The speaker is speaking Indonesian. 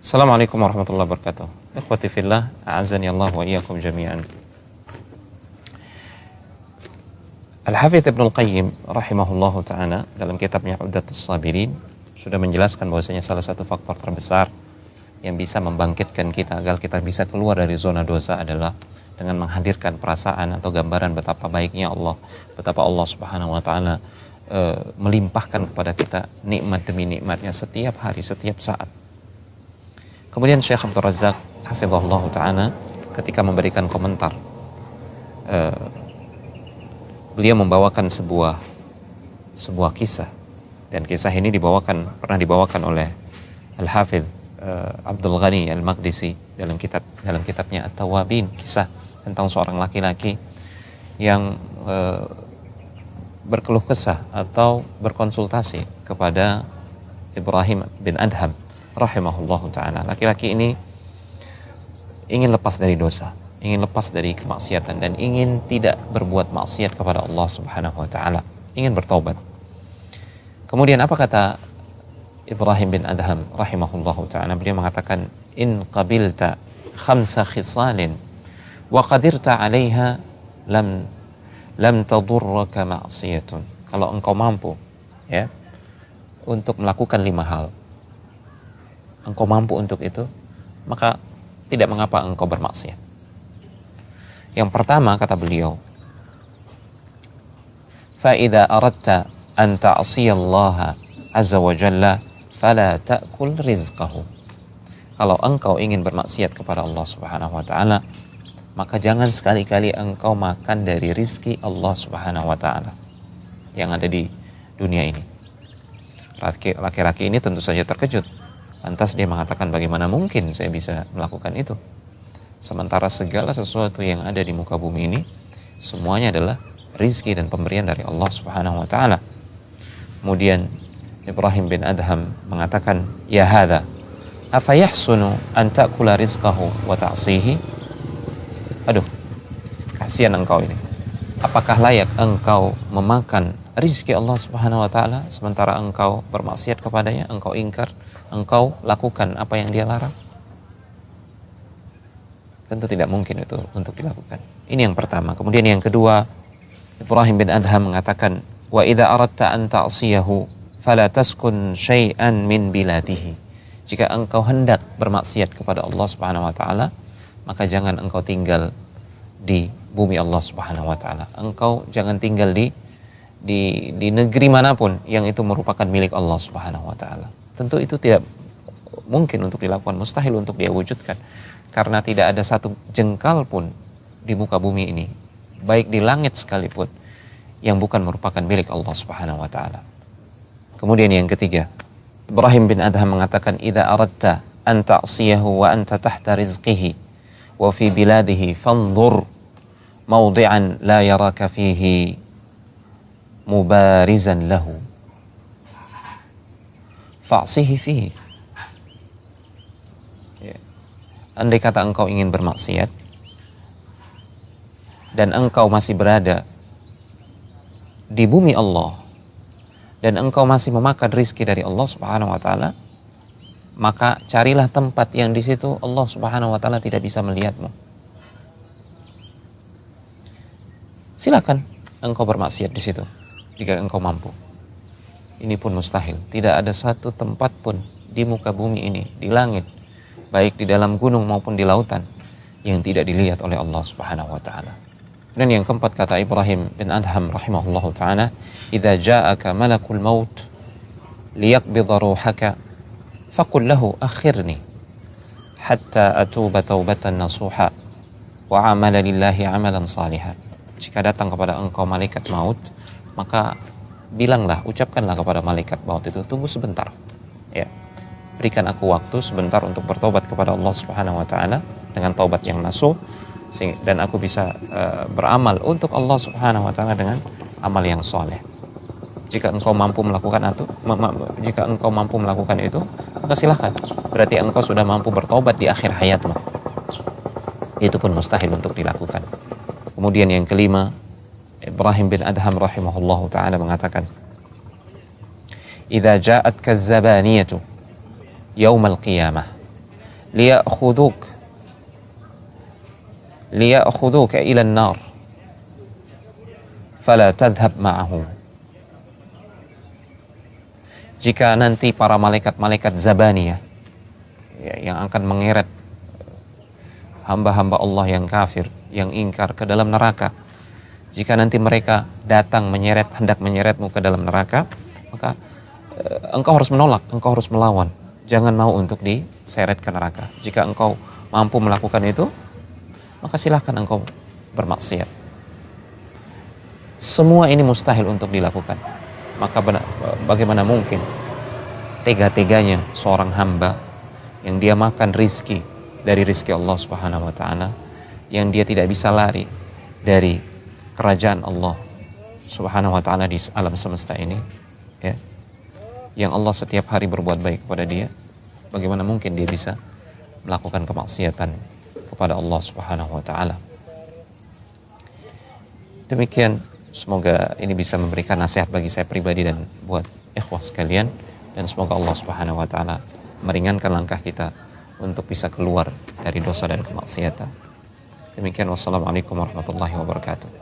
Assalamualaikum warahmatullahi wabarakatuh. Ikhwati fillah, a'azani Allah wa iyyakum jami'an. Al-Hafidz Ibnul Qayyim rahimahullahu ta'ala dalam kitabnya Uddatus Sabirin sudah menjelaskan bahwasanya salah satu faktor terbesar yang bisa membangkitkan kita agar kita bisa keluar dari zona dosa adalah dengan menghadirkan perasaan atau gambaran betapa baiknya Allah, betapa Allah Subhanahu wa taala melimpahkan kepada kita nikmat demi nikmatnya setiap hari, setiap saat. Kemudian Syekh Abdul Razak hafizahullah ta'ala ketika memberikan komentar, beliau membawakan sebuah kisah, dan kisah ini pernah dibawakan oleh Al-Hafidz Abdul Ghani Al-Maqdisi dalam kitabnya At-Tawwabin, kisah tentang seorang laki-laki yang berkeluh kesah atau berkonsultasi kepada Ibrahim bin Adham rahimahullahu ta'ala. Laki-laki ini ingin lepas dari dosa, ingin lepas dari kemaksiatan, dan ingin tidak berbuat maksiat kepada Allah Subhanahu wa ta'ala, ingin bertaubat. Kemudian apa kata Ibrahim bin Adham rahimahullahu ta'ala? Beliau mengatakan, in qabilta khamsa khisalin wa qadirta 'alaiha lam tadurraka ma'siyatun. Kalau engkau mampu untuk melakukan 5 hal, engkau mampu untuk itu, maka tidak mengapa engkau bermaksiat. Yang pertama kata beliau, fa idza aradta an ta'siyallaha azza wa jalla fala ta'kul rizqahu. Kalau engkau ingin bermaksiat kepada Allah Subhanahu wa taala, maka jangan sekali-kali engkau makan dari rizki Allah Subhanahu wa taala yang ada di dunia ini. Laki-laki ini tentu saja terkejut. Lantas dia mengatakan, bagaimana mungkin saya bisa melakukan itu? Sementara segala sesuatu yang ada di muka bumi ini semuanya adalah rizki dan pemberian dari Allah Subhanahu wa taala. Kemudian Ibrahim bin Adham mengatakan, ya hadza afa yahsunu an ta'kula rizqahu wa ta'sihi. Aduh, kasihan engkau ini. Apakah layak engkau memakan rizki Allah Subhanahu wa taala sementara engkau bermaksiat kepadanya, engkau ingkar, engkau lakukan apa yang dia larang? Tentu tidak mungkin itu untuk dilakukan. Ini yang pertama. Kemudian yang kedua, Ibrahim bin Adham mengatakan, wa idza aradta an ta'siyahu fala taskun syai'an min biladihi. Jika engkau hendak bermaksiat kepada Allah Subhanahu wa taala, maka jangan engkau tinggal di bumi Allah Subhanahu wa taala. Engkau jangan tinggal di negeri manapun yang itu merupakan milik Allah Subhanahu wa taala. Tentu itu tidak mungkin untuk dilakukan, mustahil untuk dia wujudkan, karena tidak ada satu jengkal pun di muka bumi ini, baik di langit sekalipun, yang bukan merupakan milik Allah Subhanahu wa taala. Kemudian yang ketiga, Ibrahim bin Adham mengatakan, idza aradta an ta'siyahu wa anta tahta rizqihi wa fi biladihi fanzur mawdi'an la yaraka fihi mubarizan lahu fa'sihi fihi. Andai kata engkau ingin bermaksiat dan engkau masih berada di bumi Allah dan engkau masih memakan rizki dari Allah Subhanahu wa taala, maka carilah tempat yang di situ Allah Subhanahu wa taala tidak bisa melihatmu. Silakan engkau bermaksiat di situ jika engkau mampu. Ini pun mustahil. Tidak ada satu tempat pun di muka bumi ini, di langit, baik di dalam gunung maupun di lautan, yang tidak dilihat oleh Allah Subhanahu wa taala. Dan yang keempat kata Ibrahim bin Adham rahimahullahu taala, idza ja'aka malakul maut liyaqbidha ruhaka faqul lahu akhirni hatta atuba taubatan nasuha wa amala lillahi amalan salihan. Jika datang kepada engkau malaikat maut, maka bilanglah, ucapkanlah kepada malaikat maut itu, tunggu sebentar, berikan aku waktu sebentar untuk bertobat kepada Allah Subhanahu wa taala dengan taubat yang nasuh, dan aku bisa beramal untuk Allah Subhanahu wa taala dengan amal yang soleh. Jika engkau mampu melakukan itu, maka silahkan. Berarti engkau sudah mampu bertobat di akhir hayatmu. Itu pun mustahil untuk dilakukan. Kemudian yang kelima, Ibrahim bin Adham rahimahullahu ta'ala mengatakan, idza ja'atka az-zabaniyatu yaumal qiyamah liya'khuduka ila an-nar fala tadhhab ma'ahum. Jika nanti para malaikat-malaikat Zabaniyah yang akan mengeret hamba-hamba Allah yang kafir, yang ingkar ke dalam neraka, jika nanti mereka datang hendak menyeretmu ke dalam neraka, maka engkau harus menolak, engkau harus melawan. Jangan mau untuk diseret ke neraka. Jika engkau mampu melakukan itu, maka silahkan engkau bermaksiat. Semua ini mustahil untuk dilakukan. Maka bagaimana mungkin tega-teganya seorang hamba yang dia makan rizki dari rizki Allah Subhanahu wa ta'ala, yang dia tidak bisa lari dari kerajaan Allah Subhanahu wa ta'ala di alam semesta ini, ya, yang Allah setiap hari berbuat baik kepada dia, bagaimana mungkin dia bisa melakukan kemaksiatan kepada Allah Subhanahu wa ta'ala. Demikian, semoga ini bisa memberikan nasihat bagi saya pribadi dan buat ikhwah sekalian, dan semoga Allah Subhanahu wa ta'ala meringankan langkah kita untuk bisa keluar dari dosa dan kemaksiatan. Demikian, wassalamualaikum warahmatullahi wabarakatuh.